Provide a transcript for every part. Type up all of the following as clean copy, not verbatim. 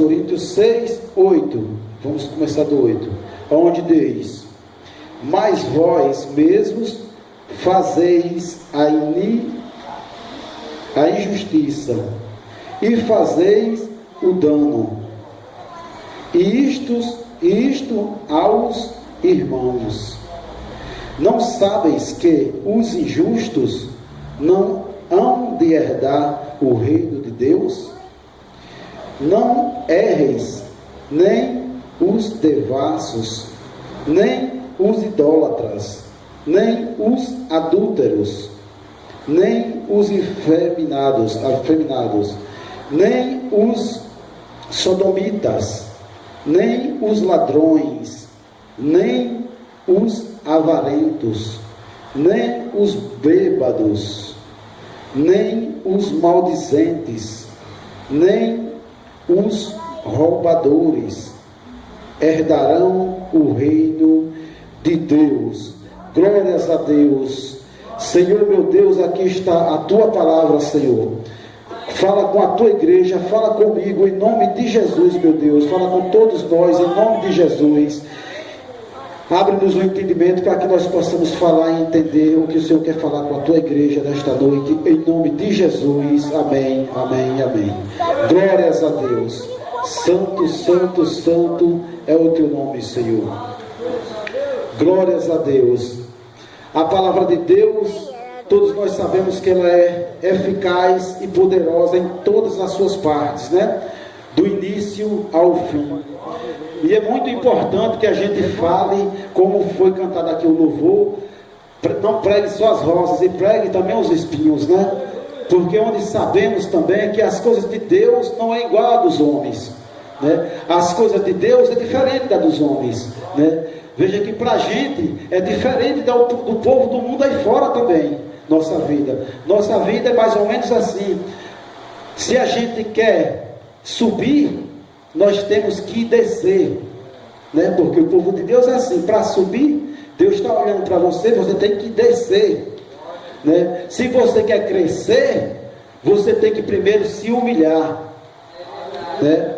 Coríntios 6, 8. Vamos começar do 8. Onde diz: mas vós mesmos fazeis a injustiça e fazeis o dano, e isto aos irmãos. Não sabeis que os injustos não hão de herdar o reino de Deus? Não erreis, nem os devassos, nem os idólatras, nem os adúlteros, nem os afeminados, nem os sodomitas, nem os ladrões, nem os avarentos, nem os bêbados, nem os maldizentes, nem os roubadores herdarão o reino de Deus. Glórias a Deus. Senhor meu Deus, aqui está a tua palavra, Senhor. Fala com a tua igreja, fala comigo em nome de Jesus, meu Deus. Fala com todos nós em nome de Jesus. Abre-nos o entendimento para que nós possamos falar e entender o que o Senhor quer falar com a tua igreja nesta noite, em nome de Jesus. Amém, amém, amém. Glórias a Deus. Santo, santo, santo é o teu nome, Senhor. Glórias a Deus. A palavra de Deus, todos nós sabemos que ela é eficaz e poderosa em todas as suas partes, né? Do início ao fim. E é muito importante que a gente fale, como foi cantado aqui o louvor, não pregue só as rosas, e pregue também os espinhos, né? Porque onde sabemos também que as coisas de Deus não é igual a dos homens, né? As coisas de Deus é diferente da dos homens, né? Veja que para a gente é diferente do povo do mundo aí fora também, nossa vida. Nossa vida é mais ou menos assim. Se a gente quer subir, nós temos que descer, né? Porque o povo de Deus é assim, para subir, Deus está olhando para você, você tem que descer, né? Se você quer crescer, você tem que primeiro se humilhar, né?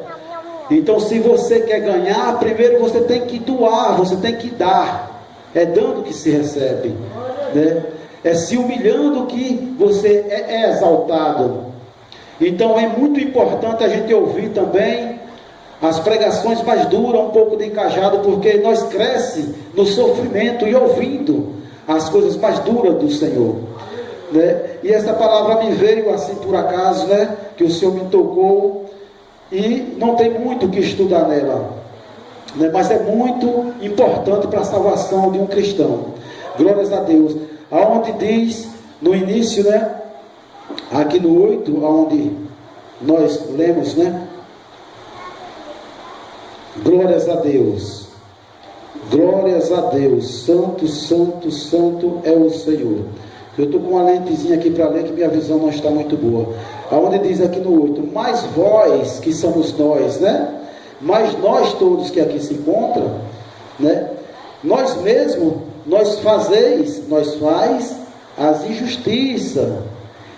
Então, se você quer ganhar, primeiro você tem que doar, você tem que dar. É dando que se recebe, né? É se humilhando que você é exaltado. Então, é muito importante a gente ouvir também as pregações mais duras, um pouco de encajado, porque nós crescemos no sofrimento e ouvindo as coisas mais duras do Senhor, né? E essa palavra me veio assim por acaso, né? Que o Senhor me tocou. E não tem muito o que estudar nela, né? Mas é muito importante para a salvação de um cristão. Glórias a Deus. Aonde diz no início, né? Aqui no 8, aonde nós lemos, né? Glórias a Deus. Glórias a Deus. Santo, santo, santo é o Senhor. Eu estou com uma lentezinha aqui para ler, que minha visão não está muito boa. Aonde diz aqui no 8, mas vós, que somos nós, né? Mas nós todos que aqui se encontram, né? Nós mesmos, nós faz as injustiças,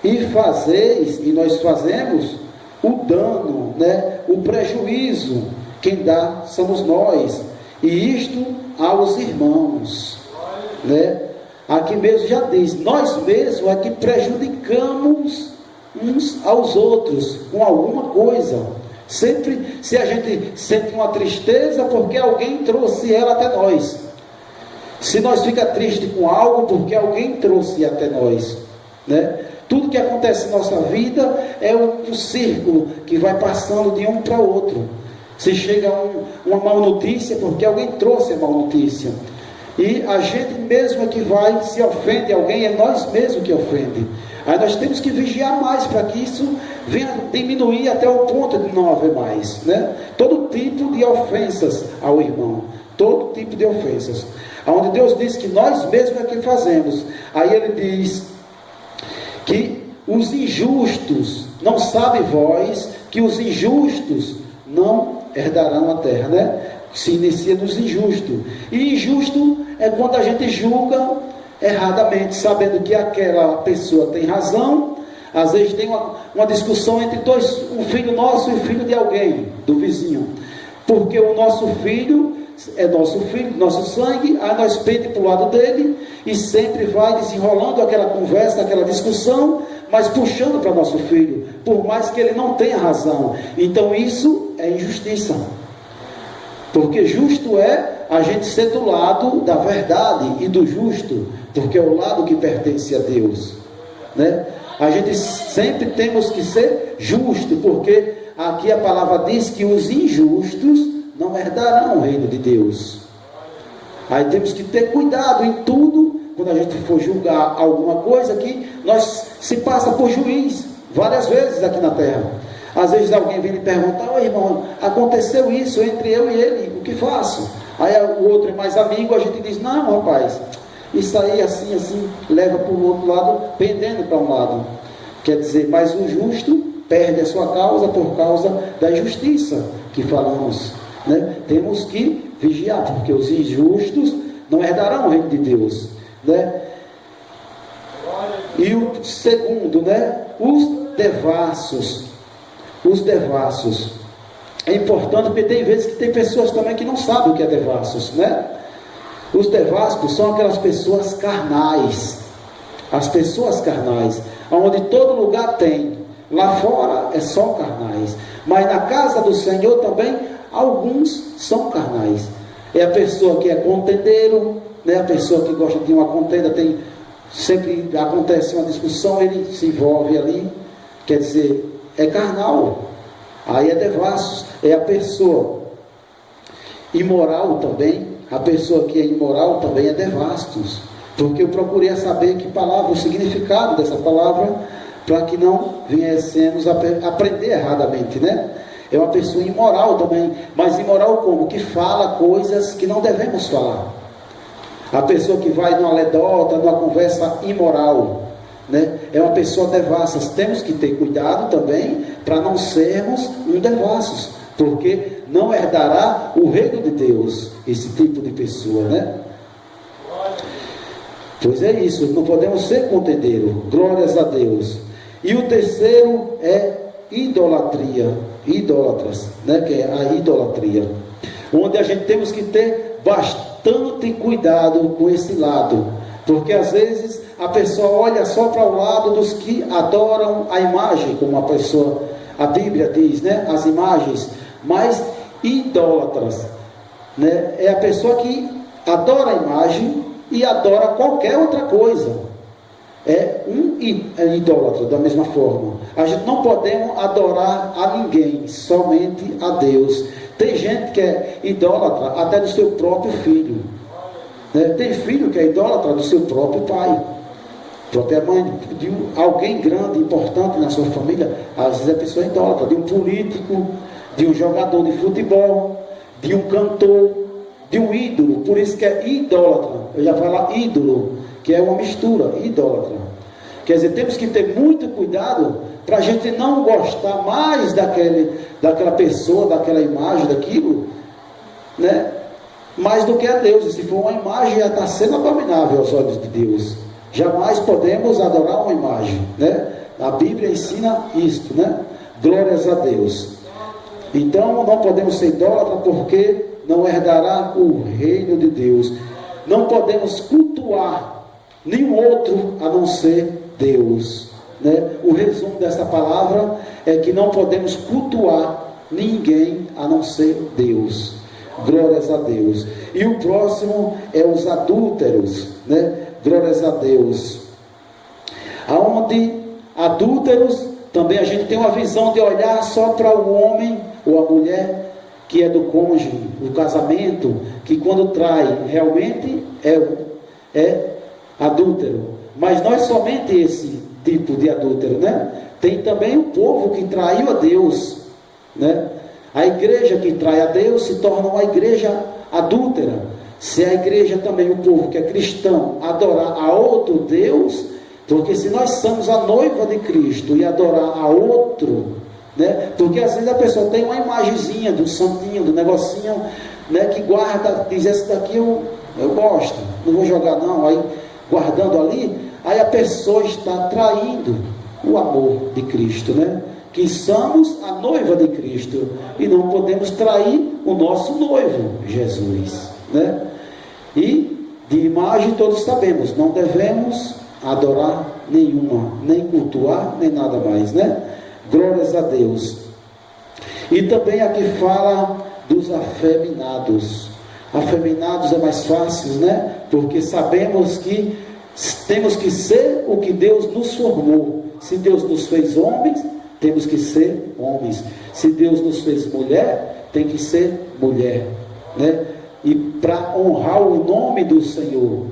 e nós fazemos o dano, né? O prejuízo, quem dá somos nós, e isto aos irmãos, né? Aqui mesmo já diz, nós mesmos é que prejudicamos uns aos outros com alguma coisa. Sempre, se a gente sente uma tristeza, porque alguém trouxe ela até nós. Se nós fica triste com algo, porque alguém trouxe até nós, né? Tudo que acontece em nossa vida é um círculo que vai passando de um para outro. Se chega uma má notícia, porque alguém trouxe a má notícia. E a gente mesmo é que vai, se ofende alguém, é nós mesmos que ofende. Aí nós temos que vigiar mais para que isso venha diminuir até o ponto de não haver mais, né? Todo tipo de ofensas ao irmão, todo tipo de ofensas. Onde Deus diz que nós mesmos é que fazemos. Aí Ele diz que os injustos, não sabe vós que os injustos não herdarão a terra, né? Se inicia nos injustos. E injusto é quando a gente julga erradamente, sabendo que aquela pessoa tem razão, Às vezes tem uma discussão entre dois, um filho nosso e o filho de alguém, do vizinho. Porque o nosso filho é nosso filho, nosso sangue, aí nós pende para o lado dele e sempre vai desenrolando aquela conversa, aquela discussão, mas puxando para nosso filho, por mais que ele não tenha razão. Então isso é injustiça. Porque justo é a gente ser do lado da verdade e do justo, porque é o lado que pertence a Deus, né? A gente sempre temos que ser justo, porque aqui a palavra diz que os injustos não herdarão o reino de Deus. Aí temos que ter cuidado em tudo, quando a gente for julgar alguma coisa, que nós se passa por juiz várias vezes aqui na terra. Às vezes alguém vem me perguntar: oi irmão, aconteceu isso entre eu e ele, o que faço? Aí o outro é mais amigo, a gente diz: não rapaz, isso aí assim, leva para o outro lado, pendendo para um lado. Quer dizer, mas o justo perde a sua causa por causa da injustiça que falamos, né? Temos que vigiar, porque os injustos não herdarão o reino de Deus, né? E o segundo, né? Os devassos. Os devassos. É importante, porque tem vezes que tem pessoas também que não sabem o que é devassos, né? Os devassos são aquelas pessoas carnais. As pessoas carnais, onde todo lugar tem. Lá fora é só carnais, mas na casa do Senhor também alguns são carnais. É a pessoa que é contendeiro, né? A pessoa que gosta de uma contenda, sempre acontece uma discussão, ele se envolve ali, quer dizer, é carnal. Aí é devassos. É a pessoa imoral também. A pessoa que é imoral também é devassos, porque eu procurei saber que palavra, o significado dessa palavra, para que não viéssemos aprender erradamente, né? É uma pessoa imoral também, mas imoral como? Que fala coisas que não devemos falar. A pessoa que vai numa ledota, numa conversa imoral, né? É uma pessoa devassa. Temos que ter cuidado também para não sermos um devassos, porque não herdará o reino de Deus esse tipo de pessoa, né? Pois é isso, não podemos ser contendeiro. Glórias a Deus. E o terceiro é idolatria, idólatras, né? Que é a idolatria, onde a gente temos que ter bastante cuidado com esse lado, porque às vezes a pessoa olha só para o lado dos que adoram a imagem, como a Bíblia diz, né? As imagens, mas idólatras, né? É a pessoa que adora a imagem e adora qualquer outra coisa. É um idólatra da mesma forma. A gente não podemos adorar a ninguém, somente a Deus. Tem gente que é idólatra até do seu próprio filho, né? Tem filho que é idólatra do seu próprio pai, própria mãe, de alguém grande, importante na sua família. Às vezes a pessoa é idólatra de um político, de um jogador de futebol, de um cantor, de um ídolo. Por isso que é idólatra. Eu já falo ídolo, que é uma mistura, idólatra. Quer dizer, temos que ter muito cuidado para a gente não gostar mais daquela pessoa, daquela imagem, daquilo, né? Mais do que a Deus. E se for uma imagem, já está sendo abominável aos olhos de Deus. Jamais podemos adorar uma imagem, né? A Bíblia ensina isto, né? Glórias a Deus. Então não podemos ser idólatras, porque não herdará o reino de Deus. Não podemos cultuar nenhum outro a não ser Deus, né? O resumo dessa palavra é que não podemos cultuar ninguém a não ser Deus. Glórias a Deus. E o próximo é os adúlteros, né? Glórias a Deus. Aonde adúlteros, também a gente tem uma visão de olhar só para o homem ou a mulher que é do cônjuge, do casamento, que quando trai realmente é adúltero. Mas não é somente esse tipo de adúltero, né? Tem também o povo que traiu a Deus, né? A igreja que trai a Deus se torna uma igreja adúltera. Se a igreja também, o povo que é cristão, adorar a outro Deus, porque se nós somos a noiva de Cristo e adorar a outro, né? Porque às vezes a pessoa tem uma imagenzinha do santinho, do negocinho, né? Que guarda, diz: esse daqui eu gosto, não vou jogar não. Aí guardando ali, aí a pessoa está traindo o amor de Cristo, né? Que somos a noiva de Cristo e não podemos trair o nosso noivo, Jesus, né? E de imagem todos sabemos, não devemos adorar nenhuma, nem cultuar, nem nada mais, né? Glórias a Deus. E também aqui fala dos afeminados. Afeminados é mais fácil, né? Porque sabemos que temos que ser o que Deus nos formou. Se Deus nos fez homens, temos que ser homens. Se Deus nos fez mulher, tem que ser mulher, né? E para honrar o nome do Senhor,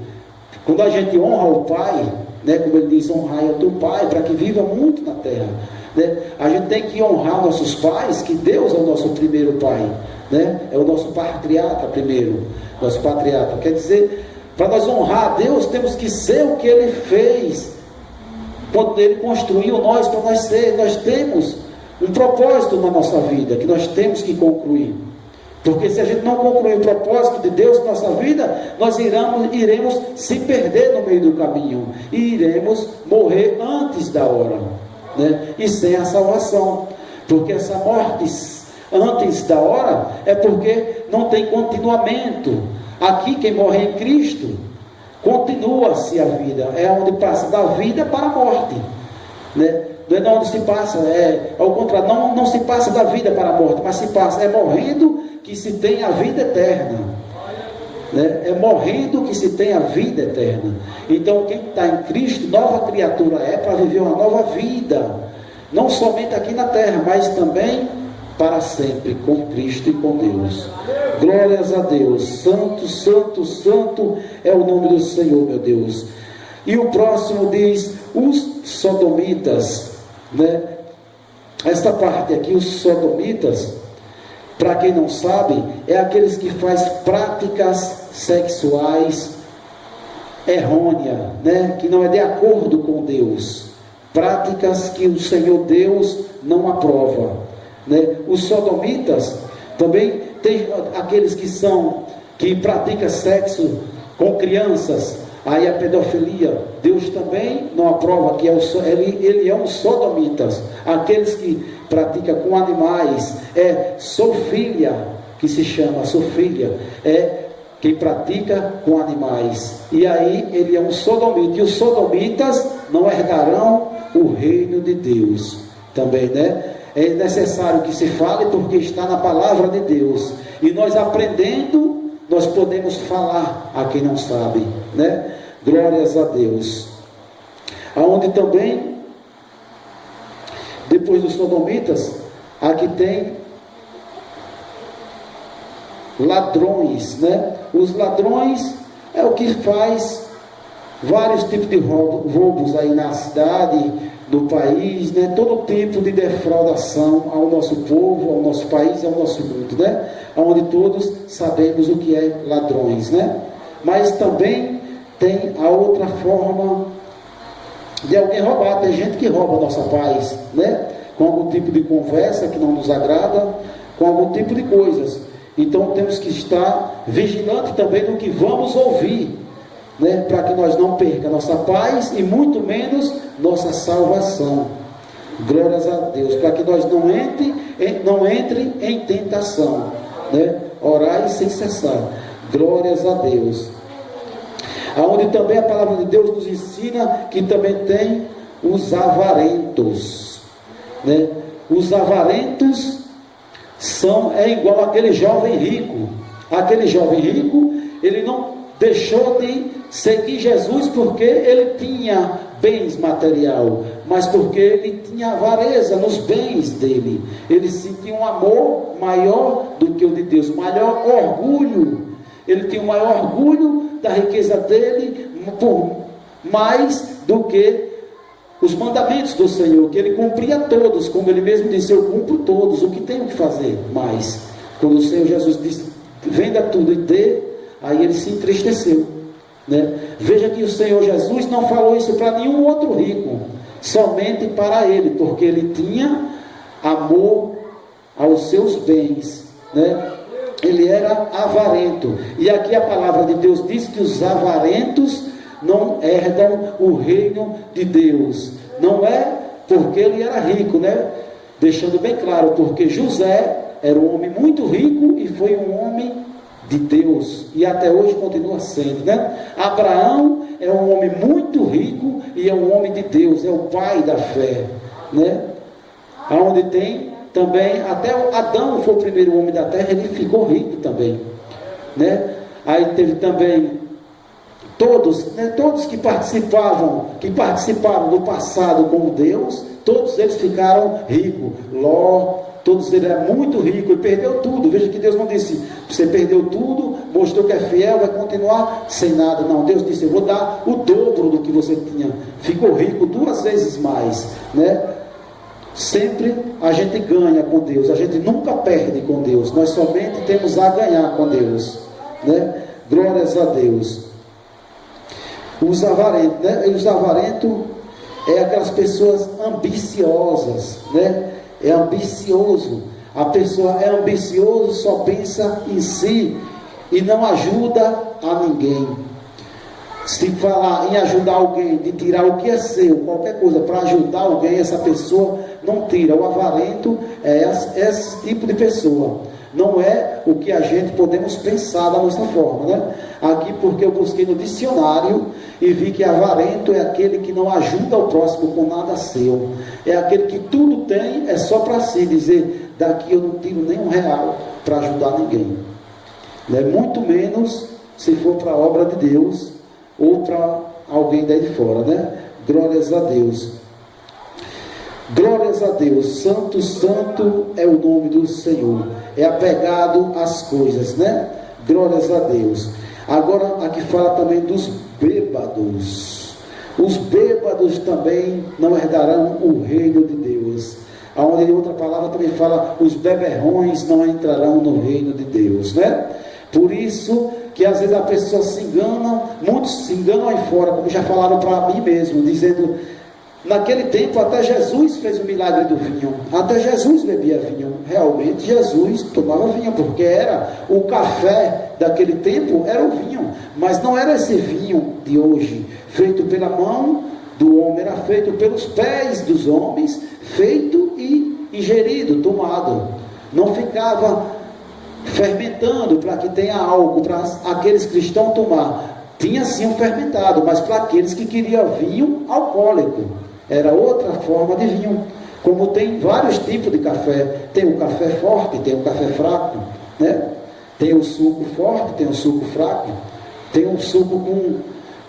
quando a gente honra o Pai, né, como ele diz, honrai o teu Pai, para que viva muito na terra, né? A gente tem que honrar nossos pais, que Deus é o nosso primeiro Pai, né? É o nosso patriarca primeiro, nosso patriarca. Quer dizer, para nós honrar a Deus, temos que ser o que Ele fez, quando Ele construiu nós, para nós ser. Nós temos um propósito na nossa vida, que nós temos que concluir. Porque se a gente não concluir o propósito de Deus na nossa vida, nós iremos se perder no meio do caminho. E iremos morrer antes da hora, né? E sem a salvação. Porque essa morte antes da hora é porque não tem continuamento. Aqui quem morre em Cristo, continua-se a vida. É onde passa da vida para a morte, né? Não é onde se passa, ao contrário, não se passa da vida para a morte, mas se passa, morrendo que se tem a vida eterna, né? É morrendo que se tem a vida eterna. Então quem está em Cristo, nova criatura para viver uma nova vida, não somente aqui na terra, mas também para sempre com Cristo e com Deus. Glórias a Deus. Santo, santo, santo é o nome do Senhor, meu Deus. E o próximo diz os sodomitas, né? Esta parte aqui, os sodomitas, para quem não sabe, é aqueles que faz práticas sexuais errôneas, né? Que não é de acordo com Deus, práticas que o Senhor Deus não aprova, né? Os sodomitas também tem aqueles que praticam sexo com crianças. Aí a pedofilia, Deus também não aprova, que ele é um sodomitas. Aqueles que praticam com animais, zoofilia, que se chama zoofilia, quem pratica com animais. E aí ele é um sodomita, e os sodomitas não herdarão o reino de Deus também, né? É necessário que se fale, porque está na palavra de Deus, e nós aprendendo, nós podemos falar a quem não sabe, né? Glórias a Deus. Aonde também, depois dos sodomitas, aqui tem ladrões, né? Os ladrões é o que faz vários tipos de roubos aí na cidade, no país, né? Todo tipo de defraudação ao nosso povo, ao nosso país e ao nosso mundo, né? Onde todos sabemos o que é ladrões, né? Mas também tem a outra forma de alguém roubar. Tem gente que rouba a nossa paz, né? Com algum tipo de conversa que não nos agrada, com algum tipo de coisas. Então temos que estar vigilante também no que vamos ouvir, né? Para que nós não percamos a nossa paz e muito menos nossa salvação. Glórias a Deus. Para que nós não entre em tentação, né? Orai sem cessar. Glórias a Deus. Aonde também a palavra de Deus nos ensina que também tem os avarentos, né? Os avarentos é igual àquele jovem rico. Aquele jovem rico, ele não deixou de seguir Jesus porque ele tinha bens material, mas porque ele tinha avareza nos bens dele. Ele sentia um amor maior do que o de Deus, maior orgulho. Ele tinha o maior orgulho da riqueza dele, por mais do que os mandamentos do Senhor, que ele cumpria todos, como ele mesmo disse: eu cumpro todos, o que tenho que fazer mais? Quando o Senhor Jesus disse: venda tudo e dê, aí ele se entristeceu, né? Veja que o Senhor Jesus não falou isso para nenhum outro rico, somente para ele, porque ele tinha amor aos seus bens, né? Ele era avarento. E aqui a palavra de Deus diz que os avarentos não herdam o reino de Deus. Não é porque ele era rico, né? Deixando bem claro, porque José era um homem muito rico e foi um homem de Deus, e até hoje continua sendo, né? Abraão é um homem muito rico e é um homem de Deus, é o pai da fé, né? Aonde tem também, até Adão foi o primeiro homem da terra, ele ficou rico também, né? Aí teve também todos, né, todos que participaram no passado com Deus, todos eles ficaram ricos. Ló, todos eles eram muito ricos e perdeu tudo. Veja que Deus não disse, você perdeu tudo, mostrou que é fiel, vai continuar sem nada. Não, Deus disse, eu vou dar o dobro do que você tinha. Ficou rico 2 vezes mais, né? Sempre a gente ganha com Deus, a gente nunca perde com Deus, nós somente temos a ganhar com Deus, né? Glórias a Deus. Os avarentos, né? Os avarentos é aquelas pessoas ambiciosas, né? É ambicioso. A pessoa é ambicioso, só pensa em si e não ajuda a ninguém. Se falar em ajudar alguém, de tirar o que é seu, qualquer coisa para ajudar alguém, essa pessoa não tira. O avarento é esse tipo de pessoa. Não é o que a gente podemos pensar da nossa forma, né? Aqui porque eu busquei no dicionário e vi que avarento é aquele que não ajuda o próximo com nada seu. É aquele que tudo tem, é só para si, dizer, daqui eu não tiro nem R$1 para ajudar ninguém, né? Muito menos se for para a obra de Deus ou para alguém daí de fora, né? Glórias a Deus. Glórias a Deus. Santo, santo é o nome do Senhor. É apegado às coisas, né? Glórias a Deus. Agora aqui fala também dos bêbados. Os bêbados também não herdarão o reino de Deus. Aonde em outra palavra também fala, os beberrões não entrarão no reino de Deus, né? Por isso que às vezes a pessoa se engana, muitos se enganam aí fora, como já falaram para mim mesmo, dizendo, naquele tempo até Jesus fez o milagre do vinho, até Jesus bebia vinho. Realmente Jesus tomava vinho, porque era o café daquele tempo, era o vinho, mas não era esse vinho de hoje, feito pela mão do homem, era feito pelos pés dos homens, feito e ingerido, tomado, não ficava fermentando para que tenha algo para aqueles cristãos tomar. Tinha sim um fermentado, mas para aqueles que queriam vinho alcoólico, era outra forma de vinho. Como tem vários tipos de café, tem o café forte, tem o café fraco, né? Tem o suco forte, tem o suco fraco, tem o suco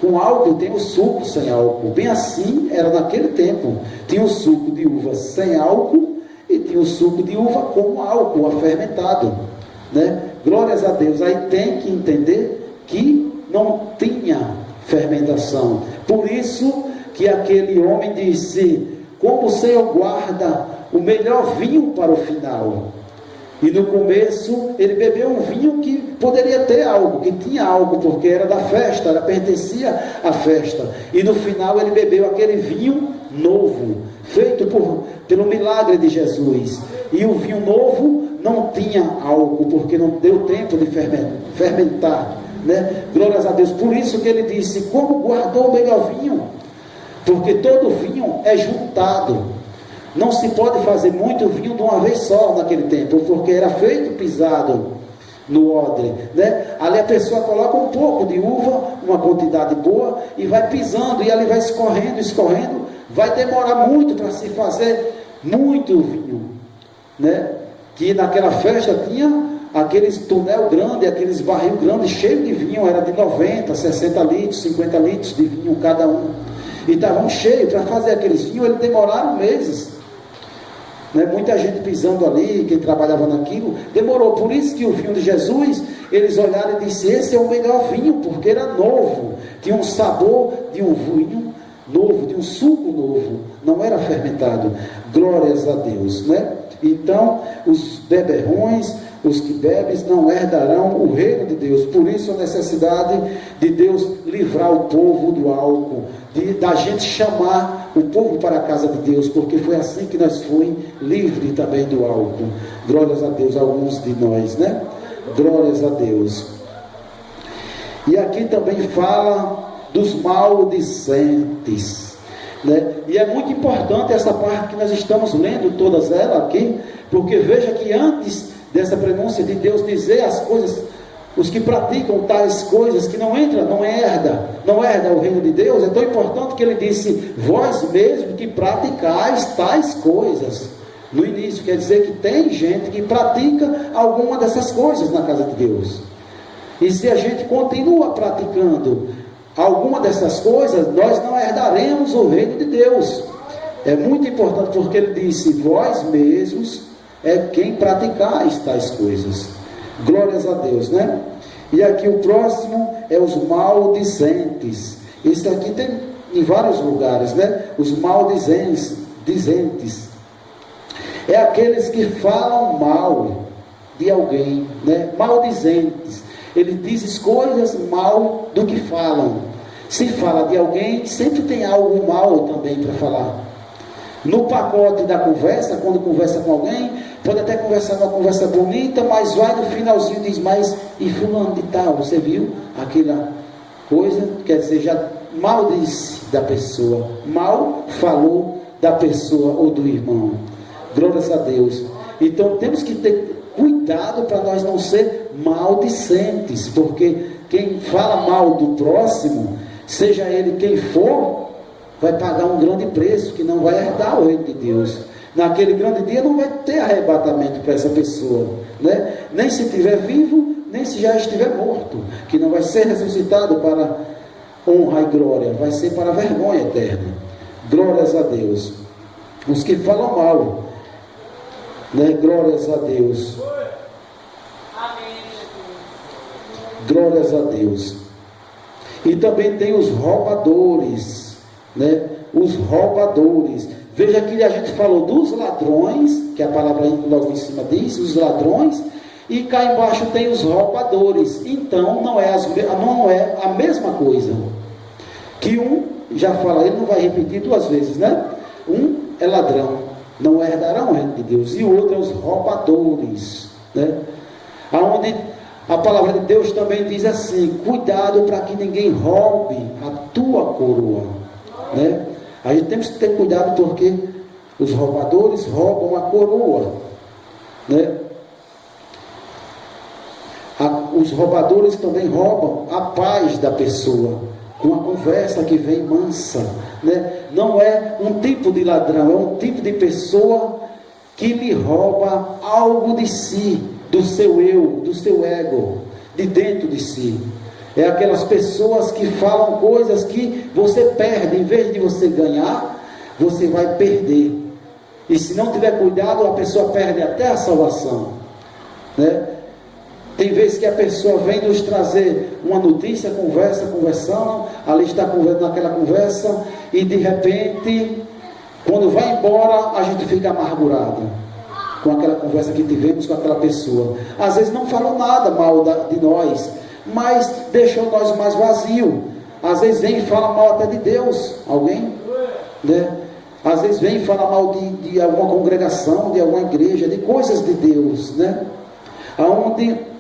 com álcool, tem o suco sem álcool. Bem assim era naquele tempo. Tinha o suco de uva sem álcool e tinha o suco de uva com álcool, afermentado, né? Glórias a Deus. Aí tem que entender que não tinha fermentação. Por isso que aquele homem disse, como o Senhor guarda o melhor vinho para o final. E no começo ele bebeu um vinho que poderia ter algo, que tinha algo, porque era da festa, pertencia à festa. E no final ele bebeu aquele vinho novo, feito pelo milagre de Jesus. E o vinho novo não tinha algo, porque não deu tempo de fermentar, né? Glórias a Deus. Por isso que ele disse, como guardou o melhor vinho? Porque todo vinho é juntado. Não se pode fazer muito vinho de uma vez só naquele tempo, porque era feito pisado no odre, né? Ali a pessoa coloca um pouco de uva, uma quantidade boa, e vai pisando, e ali vai escorrendo, vai demorar muito para se fazer muito vinho, né? Que naquela festa tinha aqueles tonel grande, aqueles barril grandes, cheios de vinho, era de 90, 60 litros, 50 litros de vinho cada um, e estavam cheios. Para fazer aqueles vinhos, eles demoraram meses, né? Muita gente pisando ali, quem trabalhava naquilo, demorou. Por isso que o vinho de Jesus, eles olharam e disseram, esse é o melhor vinho, porque era novo, tinha um sabor de um vinho novo, de um suco novo, não era fermentado. Glórias a Deus, né? Então, os beberrões, os que bebem, não herdarão o reino de Deus. Por isso a necessidade de Deus livrar o povo do álcool, da gente chamar o povo para a casa de Deus, porque foi assim que nós fomos livres também do álcool. Glórias a Deus, alguns de nós, né? Glórias a Deus. E aqui também fala dos maldicentes. né? E é muito importante essa parte que nós estamos lendo, todas elas aqui, porque veja que antes dessa pronúncia de Deus dizer as coisas, os que praticam tais coisas, que não entra, não herda o reino de Deus, é tão importante que ele disse, vós mesmos que praticais tais coisas. No início, quer dizer que tem gente que pratica alguma dessas coisas na casa de Deus. E se a gente continua praticando alguma dessas coisas, nós não herdaremos o reino de Deus. É muito importante, porque ele disse, vós mesmos é quem praticais tais coisas. Glórias a Deus, né? E aqui o próximo é os maldizentes. Isso aqui tem em vários lugares, né? Os maldizentes. É aqueles que falam mal de alguém, né? Maldizentes. Ele diz coisas mal do que falam. Se fala de alguém, sempre tem algo mal também para falar. No pacote da conversa, quando conversa com alguém, pode até conversar uma conversa bonita, mas vai no finalzinho e diz, mas e fulano de tal, você viu aquela coisa? Quer dizer, já mal disse da pessoa, mal falou da pessoa ou do irmão. Glórias a Deus. Então temos que ter cuidado para nós não ser maldicentes, porque quem fala mal do próximo, seja ele quem for, vai pagar um grande preço, que não vai herdar o reino de Deus. Naquele grande dia não vai ter arrebatamento para essa pessoa, né? Nem se estiver vivo, nem se já estiver morto, que não vai ser ressuscitado para honra e glória, vai ser para vergonha eterna. Glórias a Deus. Os que falam mal, né? Glórias a Deus. Glórias a Deus. E também tem os roubadores, né? Os roubadores. Veja que a gente falou dos ladrões, que a palavra logo em cima diz, os ladrões, e cá embaixo tem os roubadores. Então não é a mesma coisa. Que um, já fala, ele não vai repetir duas vezes, né? Um é ladrão, não herdarão o reino de Deus, e o outro é os roubadores, né? Aonde a palavra de Deus também diz assim, cuidado para que ninguém roube a tua coroa, né? A gente temos que ter cuidado, porque os roubadores roubam a coroa, né? Os roubadores também roubam a paz da pessoa, com a conversa que vem mansa, né? Não é um tipo de ladrão, é um tipo de pessoa que lhe rouba algo de si, do seu eu, do seu ego, de dentro de si. É aquelas pessoas que falam coisas que você perde, em vez de você ganhar, você vai perder. E se não tiver cuidado, a pessoa perde até a salvação, né? Tem vezes que a pessoa vem nos trazer uma notícia, conversando, ali está naquela conversa, e de repente, quando vai embora, a gente fica amargurado com aquela conversa que tivemos com aquela pessoa. Às vezes não falou nada mal de nós, mas deixou nós mais vazios. Às vezes vem e fala mal até de Deus, alguém, né? Às vezes vem e fala mal de alguma congregação, de alguma igreja, de coisas de Deus, né? Aonde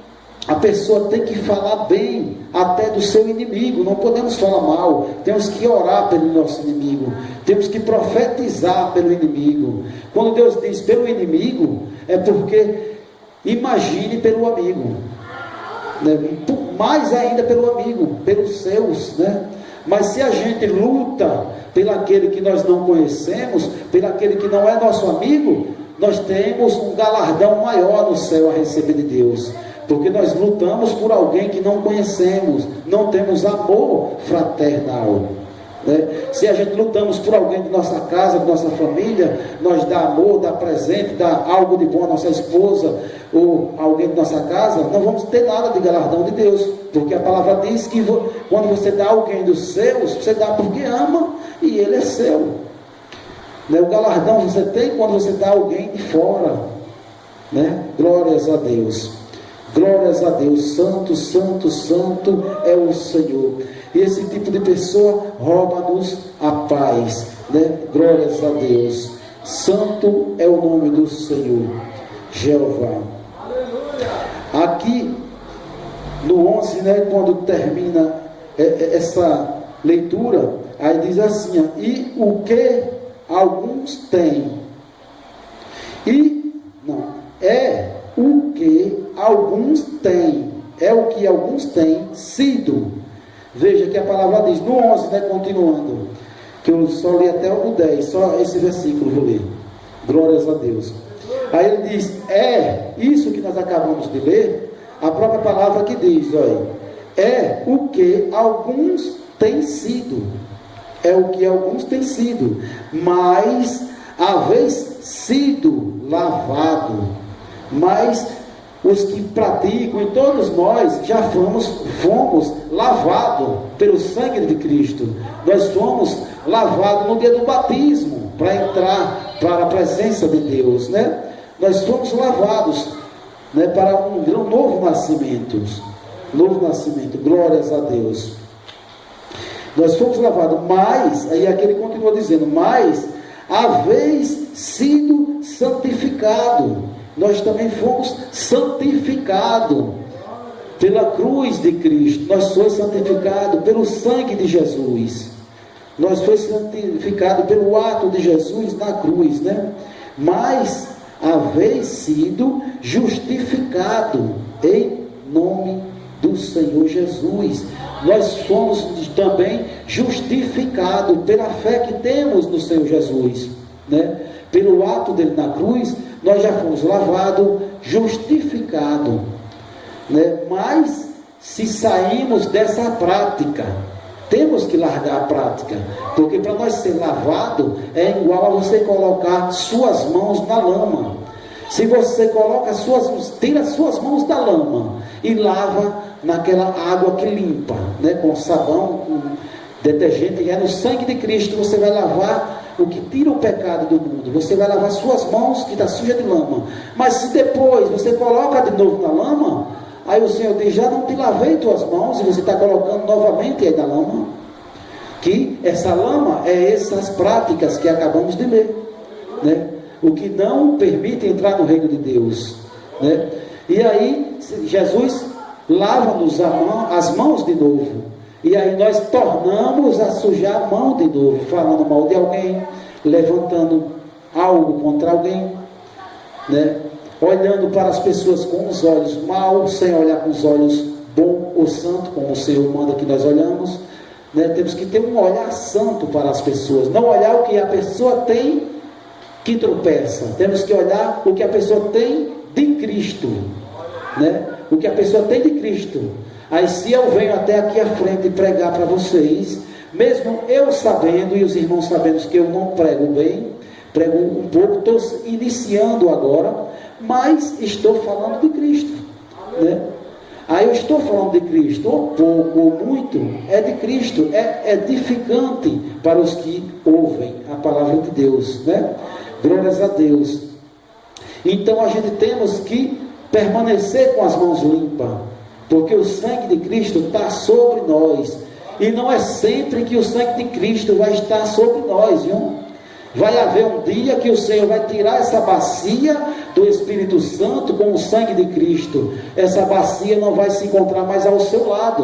a pessoa tem que falar bem até do seu inimigo. Não podemos falar mal, temos que orar pelo nosso inimigo, temos que profetizar pelo inimigo. Quando Deus diz pelo inimigo, é porque imagine pelo amigo, né? Mais ainda pelo amigo, pelos seus, né? Mas se a gente luta pelaquele que nós não conhecemos, pelaquele que não é nosso amigo, nós temos um galardão maior no céu a receber de Deus, porque nós lutamos por alguém que não conhecemos, não temos amor fraternal, né? Se a gente lutamos por alguém de nossa casa, de nossa família, nós dá amor, dá presente, dá algo de bom à nossa esposa, ou alguém de nossa casa, não vamos ter nada de galardão de Deus, porque a palavra diz que quando você dá alguém dos seus, você dá porque ama, e ele é seu, né? O galardão você tem quando você dá alguém de fora, né? Glórias a Deus. Glórias a Deus, santo, santo, santo é o Senhor. E esse tipo de pessoa rouba-nos a paz, né? Glórias a Deus. Santo é o nome do Senhor, Jeová. Aqui no 11, né, quando termina essa leitura, Aí diz assim, ó, e o que alguns têm. É o que alguns têm. É o que alguns têm sido. Veja que a palavra diz, no 11, né, continuando, que eu só li até o 10, só esse versículo vou ler. Glórias a Deus. Aí ele diz, é isso que nós acabamos de ler, a própria palavra que diz, olha, é o que alguns têm sido. É o que alguns têm sido, mas haveis sido lavado. Mas os que praticam, e todos nós já fomos lavados pelo sangue de Cristo. Nós fomos lavados no dia do batismo, para entrar para a presença de Deus, né? Nós fomos lavados, né, para um novo nascimento. Novo nascimento, glórias a Deus. Nós fomos lavados, mas, aí aqui ele continua dizendo, mas haveis sido santificado. Nós também fomos santificados pela cruz de Cristo. Nós somos santificados pelo sangue de Jesus. Nós fomos santificados pelo ato de Jesus na cruz, né? Mas haveis sido justificado em nome do Senhor Jesus. Nós fomos também justificados pela fé que temos no Senhor Jesus, né? Pelo ato dele na cruz, nós já fomos lavados, justificados, né? Mas se saímos dessa prática, temos que largar a prática, porque para nós ser lavado é igual a você colocar suas mãos na lama. Se você coloca tira suas mãos da lama e lava naquela água que limpa, né, com sabão, com detergente, e é no sangue de Cristo você vai lavar o que tira o pecado do mundo. Você vai lavar suas mãos que está suja de lama. Mas se depois você coloca de novo na lama, aí o Senhor diz, já não te lavei tuas mãos, e você está colocando novamente aí na lama. Que essa lama é essas práticas que acabamos de ler, né? O que não permite entrar no reino de Deus, né? E aí Jesus lava-nos as mãos de novo. E aí nós tornamos a sujar a mão de novo, falando mal de alguém, levantando algo contra alguém, né? Olhando para as pessoas com os olhos maus, sem olhar com os olhos bom ou santo, como o Senhor manda que nós olhamos, né? Temos que ter um olhar santo para as pessoas, não olhar o que a pessoa tem que tropeça, temos que olhar o que a pessoa tem de Cristo, né? O que a pessoa tem de Cristo. Aí se eu venho até aqui à frente pregar para vocês, mesmo eu sabendo e os irmãos sabendo que eu não prego bem, prego um pouco, estou iniciando agora, mas estou falando de Cristo, né? Aí eu estou falando de Cristo, ou pouco ou muito, é de Cristo, é edificante para os que ouvem a palavra de Deus, né? Glórias a Deus. Então a gente temos que permanecer com as mãos limpas, porque o sangue de Cristo está sobre nós, e não é sempre que o sangue de Cristo vai estar sobre nós, viu? Vai haver um dia que o Senhor vai tirar essa bacia do Espírito Santo com o sangue de Cristo. Essa bacia não vai se encontrar mais ao seu lado.